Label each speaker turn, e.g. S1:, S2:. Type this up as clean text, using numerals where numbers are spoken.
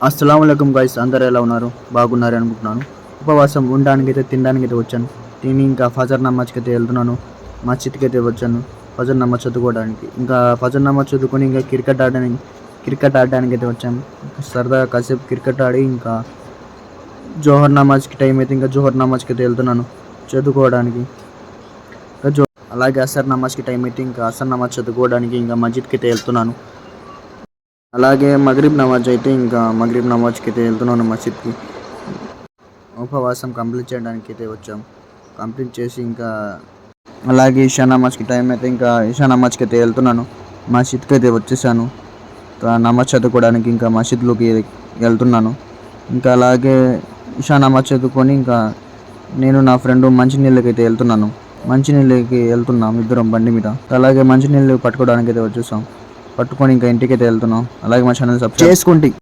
S1: అస్సలాముఅలైకుం guys, అందరు ఎలా ఉన్నారు? బాగున్నారు అనుకుంటున్నాను. ఉపవాసం ఉండడానికైతే తినడానికైతే వచ్చాను. తిని ఇంకా ఫజర్ నమాజ్కి అయితే వెళ్తున్నాను. మస్జిద్కి అయితే వచ్చాను ఫజర్ నమాజ్ చదువుకోవడానికి. ఇంకా ఫజర్ నమాజ్ చదువుకొని ఇంకా క్రికెట్ ఆడడానికి అయితే వచ్చాను. సరదాగా కాసేపు క్రికెట్ ఆడి ఇంకా జోహర్ నమాజ్కి టైం అయితే ఇంకా జోహర్ నమాజ్కి అయితే వెళ్తున్నాను చదువుకోవడానికి. అలాగే అసర్ నమాజ్కి టైం అయితే ఇంకా అసర్ నమాజ్ చదువుకోవడానికి ఇంకా మస్జిద్కి అయితే వెళ్తున్నాను. అలాగే మగ్రిబ్ నమాజ్ అయితే ఇంకా మగ్రిబ్ నమాజ్కి అయితే వెళ్తున్నాను మసీద్కి. ఉపవాసం కంప్లీట్ చేయడానికి అయితే వచ్చాం. కంప్లీట్ చేసి ఇంకా అలాగే ఇషా నమాజ్కి టైం అయితే ఇంకా ఇషా నమాజ్కి అయితే వెళ్తున్నాను. మసీద్కి అయితే వచ్చేసాను. ఇంకా నమాజ్ చదువుకోవడానికి ఇంకా మసీద్లోకి వెళ్తున్నాను. ఇంకా అలాగే ఇషా నమాజ్ చదువుకొని ఇంకా నేను నా ఫ్రెండ్ మంచినీళ్ళకి అయితే వెళ్తున్నాను. మంచినీళ్ళకి వెళ్తున్నాం ఇద్దరం బండి మీద. అలాగే మంచినీళ్ళు పట్టుకోవడానికి అయితే వచ్చేసాం. పట్టుకొని ఇంకా ఇంటికి అయితే వెళ్తున్నాం. అలాగే మా ఛానల్ సబ్స్క్రైబ్ చేసుకోండి.